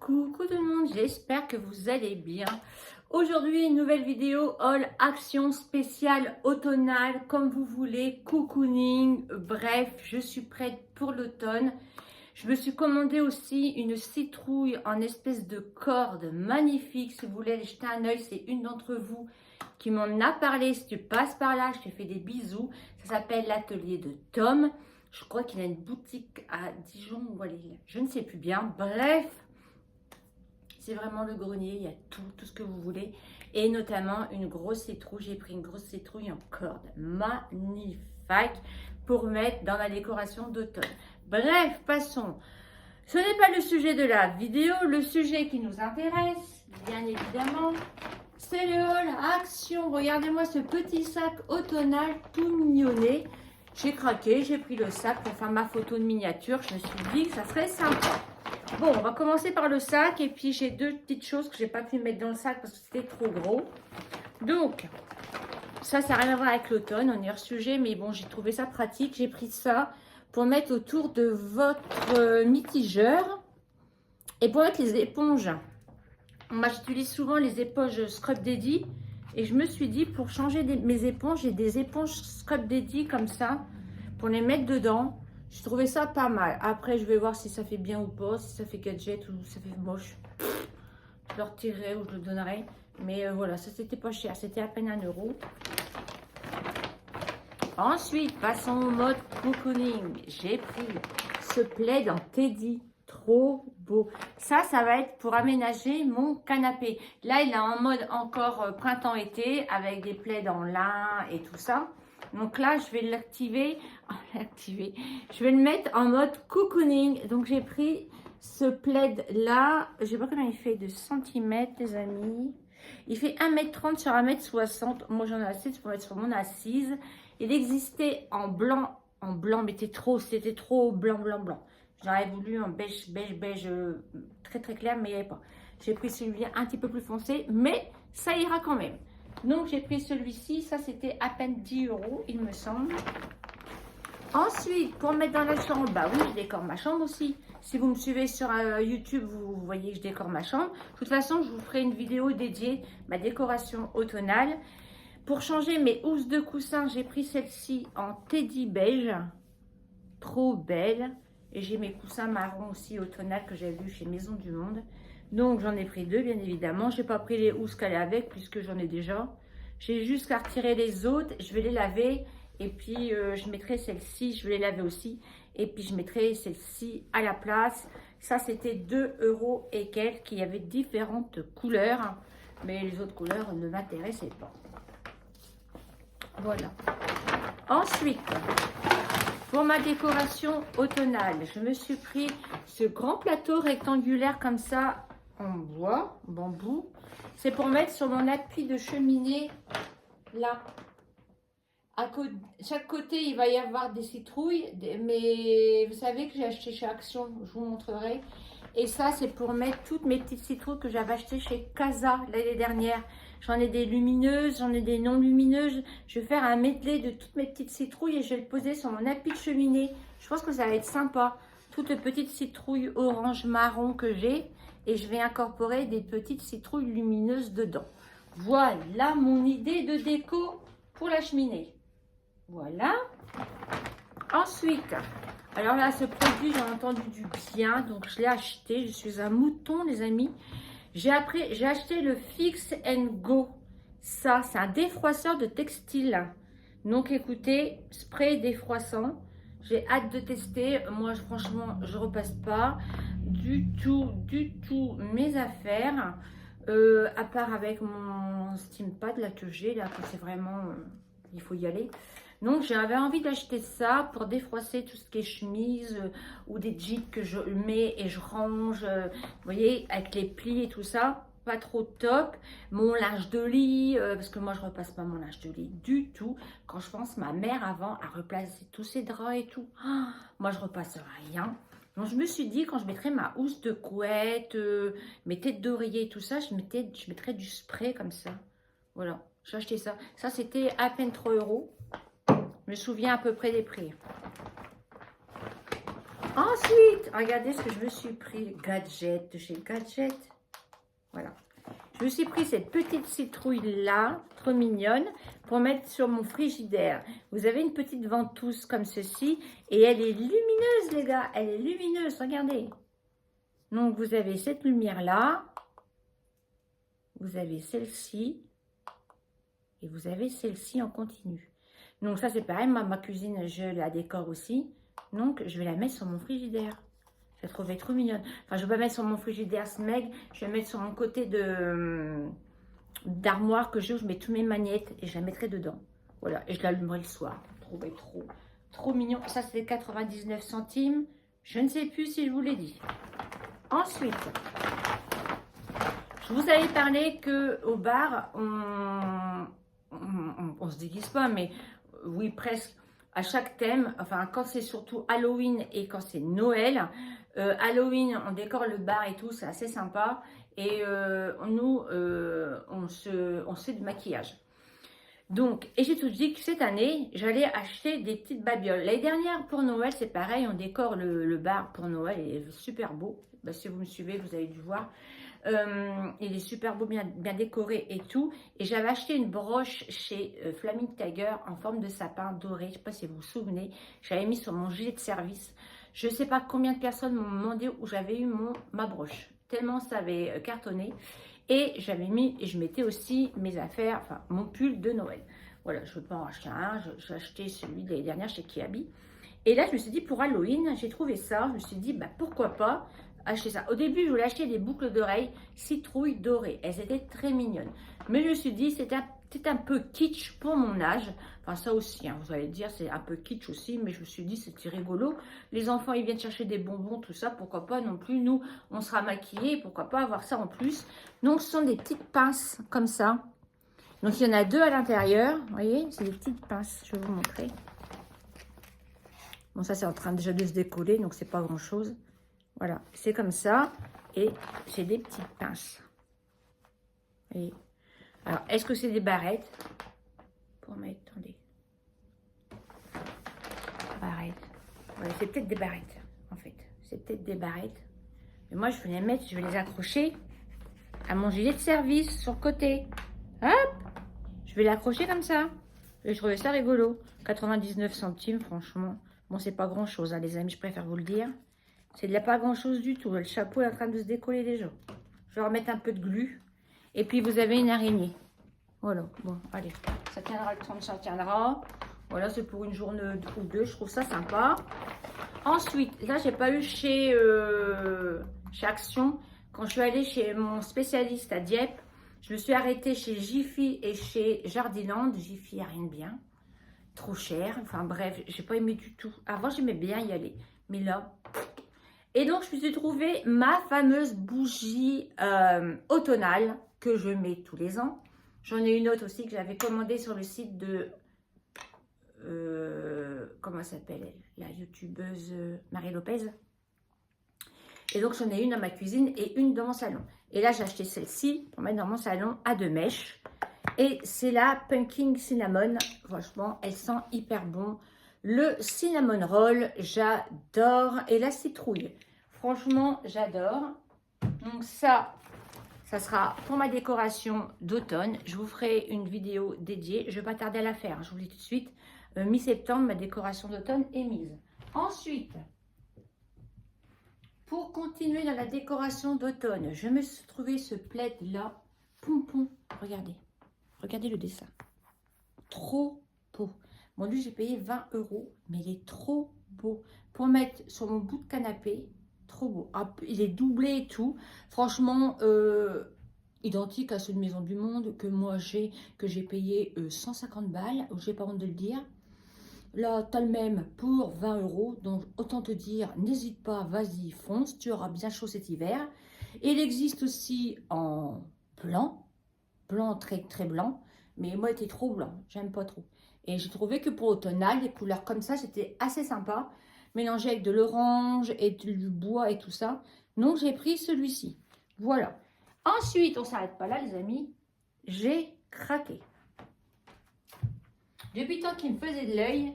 Coucou tout le monde, j'espère que vous allez bien. Aujourd'hui, une nouvelle vidéo haul action spéciale automnale, comme vous voulez, cocooning, bref, je suis prête pour l'automne. Je me suis commandé aussi une citrouille en espèce de corde magnifique. Si vous voulez aller jeter un oeil, c'est une d'entre vous qui m'en a parlé. Si tu passes par là, je te fais des bisous. Ça s'appelle l'atelier de Tom. Je crois qu'il a une boutique à Dijon ou à Lille. Je ne sais plus bien. Bref, c'est vraiment le grenier. Il y a tout ce que vous voulez. Et notamment une grosse citrouille. J'ai pris une grosse citrouille en corde. Magnifique pour mettre dans ma décoration d'automne. Bref, passons. Ce n'est pas le sujet de la vidéo. Le sujet qui nous intéresse, bien évidemment, c'est le haul action. Regardez-moi ce petit sac automnal tout mignonné. J'ai craqué, j'ai pris le sac pour faire ma photo de miniature. Je me suis dit que ça serait sympa. Bon, on va commencer par le sac. Et puis, j'ai deux petites choses que j'ai pas pu mettre dans le sac parce que c'était trop gros. Donc, ça n'a rien à voir avec l'automne. On est hors sujet. Mais bon, j'ai trouvé ça pratique. J'ai pris ça pour mettre autour de votre mitigeur. Et pour mettre les éponges. Moi, j'utilise souvent les éponges Scrub Daddy. Et je me suis dit, pour changer mes éponges, j'ai des éponges Scrub Daddy comme ça, pour les mettre dedans. J'ai trouvé ça pas mal. Après, je vais voir si ça fait bien ou pas, si ça fait gadget ou ça fait moche. Je le retirerai ou je le donnerai. Mais voilà, ça c'était pas cher, c'était à peine 1 €. Ensuite, passons au mode cocooning. J'ai pris ce plaid en Teddy. Trop beau. Ça va être pour aménager mon canapé. Là, il est en mode encore printemps-été avec des plaids en lin et tout ça. Donc là, je vais l'activer. Je vais le mettre en mode cocooning. Donc, j'ai pris ce plaid là. Je ne sais pas combien il fait de centimètres, les amis. Il fait 1,30 m sur 1,60 m. Moi, j'en ai assez pour mettre sur mon assise. Il existait en blanc, mais c'était trop blanc. J'aurais voulu un beige très clair, mais il n'y avait pas. J'ai pris celui-là un petit peu plus foncé, mais ça ira quand même. Donc, j'ai pris celui-ci. Ça, c'était à peine 10 €, il me semble. Ensuite, pour mettre dans la chambre, bah oui, je décore ma chambre aussi. Si vous me suivez sur YouTube, vous voyez que je décore ma chambre. De toute façon, je vous ferai une vidéo dédiée ma décoration automnale. Pour changer mes housses de coussin, j'ai pris celle-ci en Teddy beige. Trop belle. Et j'ai mes coussins marron aussi automnal que j'ai vu chez Maison du Monde. Donc, j'en ai pris deux, bien évidemment. Je n'ai pas pris les housses qu'elle est avec, puisque j'en ai déjà. J'ai juste qu'à retirer les autres. Je vais les laver. Et puis, je mettrai celle-ci. Je vais les laver aussi. Et puis, je mettrai celle-ci à la place. Ça, c'était 2 € et quelques. Il y avait différentes couleurs. Mais les autres couleurs ne m'intéressaient pas. Voilà. Ensuite, pour ma décoration automnale, je me suis pris ce grand plateau rectangulaire comme ça en bois, bambou. C'est pour mettre sur mon appui de cheminée là. À chaque côté, il va y avoir des citrouilles, mais vous savez que j'ai acheté chez Action, je vous montrerai. Et ça, c'est pour mettre toutes mes petites citrouilles que j'avais achetées chez Casa l'année dernière. J'en ai des lumineuses, j'en ai des non lumineuses. Je vais faire un medley de toutes mes petites citrouilles et je vais le poser sur mon appui de cheminée. Je pense que ça va être sympa. Toutes petites citrouilles orange marron que j'ai. Et je vais incorporer des petites citrouilles lumineuses dedans. Voilà mon idée de déco pour la cheminée. Voilà. Ensuite, alors là, ce produit, j'ai entendu du bien. Donc, je l'ai acheté. Je suis un mouton, les amis. J'ai acheté le Fix and Go. Ça, c'est un défroisseur de textile. Donc, écoutez, spray défroissant. J'ai hâte de tester. Moi, franchement, je repasse pas du tout mes affaires. À part avec mon Steampad là que j'ai, là, que c'est vraiment... il faut y aller. Donc, j'avais envie d'acheter ça pour défroisser tout ce qui est chemise ou des jeans que je mets et je range, vous voyez, avec les plis et tout ça. Pas trop top. Mon linge de lit, parce que moi, je repasse pas mon linge de lit du tout. Quand je pense, ma mère, avant, a replacé tous ses draps et tout. Ah, moi, je repasse rien. Donc, je me suis dit, quand je mettrais ma housse de couette, mes têtes d'oreiller et tout ça, je mettrais du spray comme ça. Voilà, j'ai acheté ça. Ça, c'était à peine 3 €. Je me souviens à peu près des prix. Ensuite, regardez ce que je me suis pris. Gadget de chez Gadget. Voilà. Je me suis pris cette petite citrouille-là, trop mignonne, pour mettre sur mon frigidaire. Vous avez une petite ventouse comme ceci, et elle est lumineuse, les gars. Elle est lumineuse, regardez. Donc, vous avez cette lumière-là. Vous avez celle-ci. Et vous avez celle-ci en continu. Donc, ça, c'est pareil. Ma cuisine, je la décore aussi. Donc, je vais la mettre sur mon frigidaire. Je la trouvais trop mignonne. Enfin, je ne vais pas mettre sur mon frigidaire Smeg. Je vais mettre sur mon côté d'armoire que je mets tous mes magnettes et je la mettrai dedans. Voilà, et je l'allumerai le soir. Je trouvais trop mignon. Ça, c'est 99 centimes. Je ne sais plus si je vous l'ai dit. Ensuite, je vous avais parlé qu'au bar, on se déguise pas, mais oui, presque. À chaque thème, enfin quand c'est surtout Halloween et quand c'est Noël, Halloween on décore le bar et tout, c'est assez sympa et nous on se fait du maquillage. Donc, et j'ai tout dit que cette année, j'allais acheter des petites babioles. L'année dernière pour Noël, c'est pareil, on décore le bar pour Noël, il est super beau. Ben, si vous me suivez, vous avez dû voir. Il est super beau, bien décoré et tout. Et j'avais acheté une broche chez Flaming Tiger en forme de sapin doré. Je ne sais pas si vous vous souvenez. J'avais mis sur mon gilet de service. Je ne sais pas combien de personnes m'ont demandé où j'avais eu ma broche. Tellement ça avait cartonné. Et j'avais mis, et je mettais aussi mes affaires, enfin mon pull de Noël. Voilà, je ne veux pas en acheter un. J'ai acheté celui de l'année dernière chez Kiabi. Et là, je me suis dit, pour Halloween, j'ai trouvé ça. Je me suis dit, bah, pourquoi pas acheter ça. Au début, je voulais acheter des boucles d'oreilles citrouille dorées. Elles étaient très mignonnes. Mais je me suis dit, c'était un peu kitsch pour mon âge. Enfin, ça aussi, hein, vous allez dire, c'est un peu kitsch aussi. Mais je me suis dit, c'était rigolo. Les enfants, ils viennent chercher des bonbons, tout ça. Pourquoi pas non plus. Nous, on sera maquillés. Pourquoi pas avoir ça en plus. Donc, ce sont des petites pinces comme ça. Donc, il y en a deux à l'intérieur. Vous voyez, c'est des petites pinces. Je vais vous montrer. Bon, ça, c'est en train déjà de se décoller. Donc, c'est pas grand-chose. Voilà, c'est comme ça. Et c'est des petites pinces. Et alors, est-ce que c'est des barrettes? Pour mettre, attendez. Barrettes. Voilà, c'est peut-être des barrettes, en fait. C'est peut-être des barrettes. Mais moi, je vais les mettre, je vais les accrocher à mon gilet de service sur le côté. Hop! Je vais l'accrocher comme ça. Et je trouvais ça rigolo. 99 centimes, franchement. Bon, c'est pas grand-chose, hein, les amis, je préfère vous le dire. C'est de la pas grand-chose du tout. Le chapeau est en train de se décoller déjà. Je vais remettre un peu de glu. Et puis, vous avez une araignée. Voilà. Bon, allez. Ça tiendra le temps, ça tiendra. Voilà, c'est pour une journée ou deux. Je trouve ça sympa. Ensuite, là, j'ai pas eu chez Action. Quand je suis allée chez mon spécialiste à Dieppe, je me suis arrêtée chez Jiffy et chez Jardiland. Jiffy, il n'y a rien de bien. Trop cher. Enfin, bref, j'ai pas aimé du tout. Avant, j'aimais bien y aller. Mais là... Et donc, je me suis trouvé ma fameuse bougie automnale que je mets tous les ans. J'en ai une autre aussi que j'avais commandée sur le site de... comment elle s'appelle? La youtubeuse Marie Lopez. Et donc, j'en ai une dans ma cuisine et une dans mon salon. Et là, j'ai acheté celle-ci pour mettre dans mon salon à 2 mèches. Et c'est la Pumpkin Cinnamon. Franchement, elle sent hyper bon. Le cinnamon roll, j'adore. Et la citrouille, franchement, j'adore. Donc ça sera pour ma décoration d'automne. Je vous ferai une vidéo dédiée. Je ne vais pas tarder à la faire, je vous le dis tout de suite. Mi-septembre, ma décoration d'automne est mise. Ensuite, pour continuer dans la décoration d'automne, je me suis trouvé ce plaid-là. Pompon, regardez. Regardez le dessin. Trop beau. Bon, lui, j'ai payé 20 €, mais il est trop beau. Pour mettre sur mon bout de canapé, trop beau. Ah, il est doublé et tout. Franchement, identique à ceux de Maison du Monde que moi j'ai payé 150 balles. J'ai pas honte de le dire. Là, tu as le même pour 20 €. Donc, autant te dire, n'hésite pas, vas-y, fonce. Tu auras bien chaud cet hiver. Et il existe aussi en blanc. Blanc, très, très blanc. Mais moi, il était trop blanc. J'aime pas trop. Et j'ai trouvé que pour automnal, des couleurs comme ça, c'était assez sympa. Mélangé avec de l'orange et du bois et tout ça. Donc, j'ai pris celui-ci. Voilà. Ensuite, on ne s'arrête pas là, les amis. J'ai craqué. Depuis le temps qu'il me faisait de l'œil,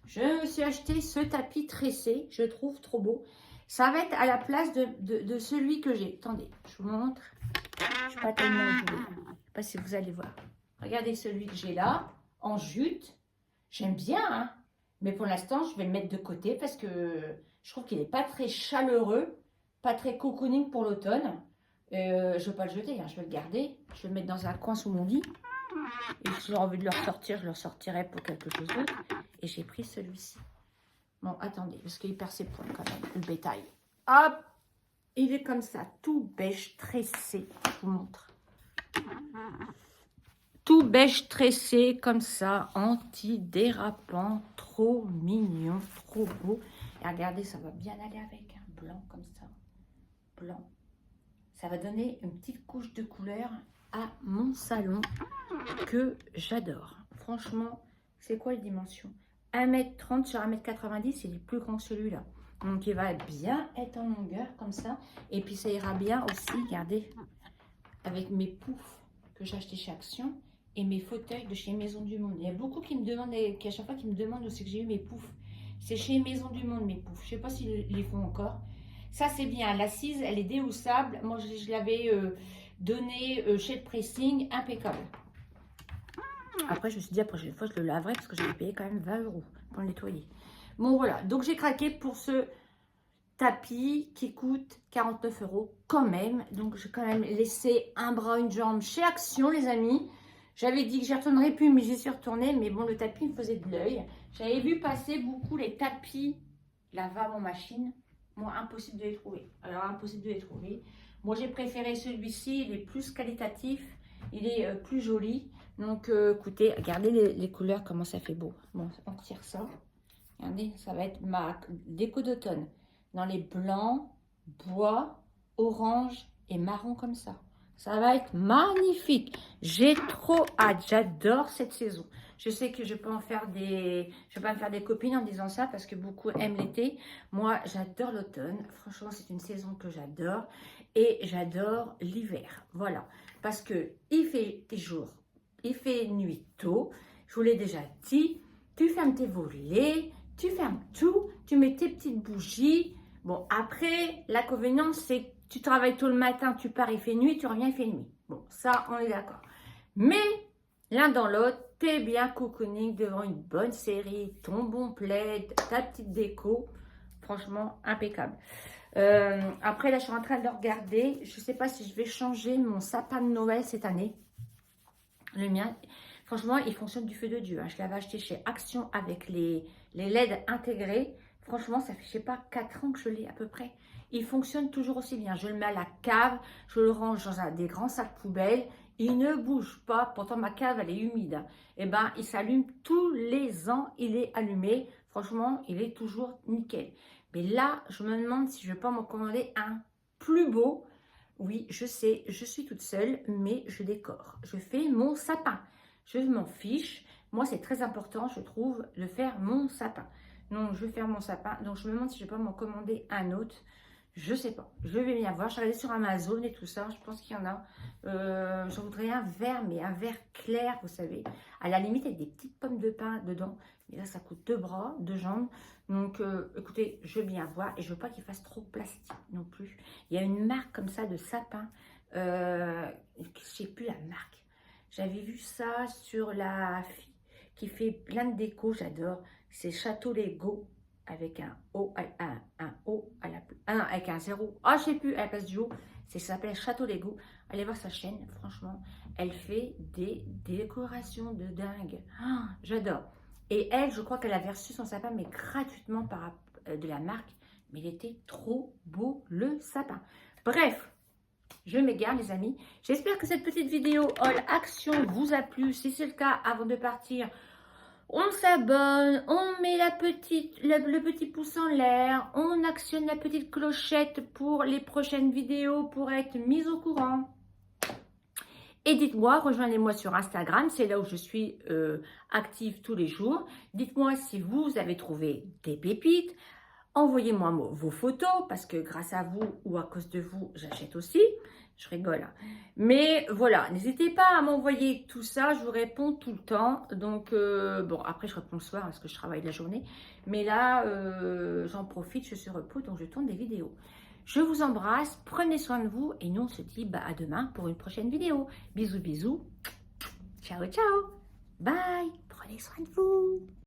Je me suis acheté ce tapis tressé. Je trouve trop beau. Ça va être à la place de celui que j'ai. Attendez, je vous montre. Je ne suis pas tellement douée. Je ne sais pas si vous allez voir. Regardez celui que j'ai là, en jute. J'aime bien, hein. Mais pour l'instant, je vais le mettre de côté parce que je trouve qu'il n'est pas très chaleureux, pas très cocooning pour l'automne. Je ne vais pas le jeter, hein. Je vais le garder. Je vais le mettre dans un coin sous mon lit. Et si j'ai envie de le ressortir, je le ressortirai pour quelque chose d'autre. Et j'ai pris celui-ci. Bon, attendez, parce qu'il perd ses points quand même, le bétail. Hop! Il est comme ça, tout beige tressé. Je vous montre. Tout beige tressé, comme ça, anti-dérapant. Trop mignon, trop beau. Et regardez, ça va bien aller avec un blanc comme ça. Blanc. Ça va donner une petite couche de couleur à mon salon que j'adore. Franchement, c'est quoi les dimensions? 1m30 sur 1m90, il est plus grand que celui-là. Donc, il va bien être en longueur, comme ça. Et puis, ça ira bien aussi, regardez, avec mes poufs que j'ai achetés chez Action et mes fauteuils de chez Maison du Monde. Il y a beaucoup qui me demandent, qui à chaque fois qui me demandent où c'est que j'ai eu mes poufs. C'est chez Maison du Monde, mes poufs. Je ne sais pas s'ils les font encore. Ça, c'est bien. L'assise, elle est déhaussable. Moi, je l'avais donné chez le pressing, impeccable. Après, je me suis dit, la prochaine fois, je le laverai parce que j'avais payé quand même 20 € pour le nettoyer. Bon, voilà. Donc, j'ai craqué pour ce tapis qui coûte 49 € quand même. Donc, j'ai quand même laissé un bras, une jambe chez Action, les amis. J'avais dit que j'y retournerais plus, mais j'y suis retournée. Mais bon, le tapis me faisait de l'œil. J'avais vu passer beaucoup les tapis lavabo en machine. Moi, impossible de les trouver. Alors, impossible de les trouver. Moi, j'ai préféré celui-ci. Il est plus qualitatif. Il est plus joli. Donc, écoutez, regardez les couleurs, comment ça fait beau. Bon, on tire ça. Regardez, ça va être ma déco d'automne. Dans les blancs, bois, orange et marron comme ça. Ça va être magnifique. J'ai trop hâte. J'adore cette saison. Je sais que je peux en faire des... Je vais pas me faire des copines en disant ça parce que beaucoup aiment l'été. Moi, j'adore l'automne. Franchement, c'est une saison que j'adore. Et j'adore l'hiver. Voilà. Parce que il fait des jours. Il fait nuit tôt. Je vous l'ai déjà dit. Tu fermes tes volets. Tu fermes tout. Tu mets tes petites bougies. Bon, après, l'inconvénient, c'est que tu travailles tôt le matin, tu pars, il fait nuit, tu reviens, il fait nuit. Bon, ça, on est d'accord. Mais, l'un dans l'autre, t'es bien cocooning devant une bonne série, ton bon plaid, ta petite déco. Franchement, impeccable. Après, là, je suis en train de le regarder. Je ne sais pas si je vais changer mon sapin de Noël cette année. Le mien, franchement, il fonctionne du feu de Dieu. Hein. Je l'avais acheté chez Action avec les LED intégrés. Franchement, ça fait, je sais pas, 4 ans que je l'ai à peu près. Il fonctionne toujours aussi bien. Je le mets à la cave, je le range dans des grands sacs poubelles. Il ne bouge pas. Pourtant, ma cave, elle est humide. Eh ben, il s'allume tous les ans. Il est allumé. Franchement, il est toujours nickel. Mais là, je me demande si je ne vais pas m'en commander un plus beau. Oui, je sais, je suis toute seule, mais je décore. Je fais mon sapin. Je m'en fiche. Moi, c'est très important, je trouve, de faire mon sapin. Donc, je vais faire mon sapin. Donc, je me demande si je ne vais pas m'en commander un autre. Je ne sais pas. Je vais bien voir. Je vais aller sur Amazon et tout ça. Je pense qu'il y en a. J'en voudrais un vert, mais un vert clair, vous savez. À la limite, avec des petites pommes de pin dedans. Mais là, ça coûte 2 bras, 2 jambes. Donc, écoutez, je vais bien voir. Et je ne veux pas qu'il fasse trop plastique non plus. Il y a une marque comme ça de sapin. Je ne sais plus la marque. J'avais vu ça sur la fille qui fait plein de déco. J'adore. C'est Château Lego avec un O, un O à la place. Ah non, avec un 0. Ah, je sais plus, à la place du O. Ça s'appelle Château Lego. Allez voir sa chaîne, franchement. Elle fait des décorations de dingue. Ah, j'adore. Et elle, je crois qu'elle avait reçu son sapin, mais gratuitement de la marque. Mais il était trop beau, le sapin. Bref, je m'égare, les amis. J'espère que cette petite vidéo All Action vous a plu. Si c'est le cas, avant de partir, on s'abonne, on met le petit pouce en l'air, on actionne la petite clochette pour les prochaines vidéos pour être mise au courant. Et dites-moi, rejoignez-moi sur Instagram, c'est là où je suis active tous les jours. Dites-moi si vous avez trouvé des pépites. Envoyez-moi vos photos parce que grâce à vous ou à cause de vous, j'achète aussi. Je rigole. Hein. Mais voilà, n'hésitez pas à m'envoyer tout ça. Je vous réponds tout le temps. Donc, bon, après, je réponds le soir parce que je travaille la journée. Mais là, j'en profite, je suis sur repos, donc je tourne des vidéos. Je vous embrasse, prenez soin de vous et nous, on se dit bah, à demain pour une prochaine vidéo. Bisous, bisous. Ciao, ciao. Bye. Prenez soin de vous.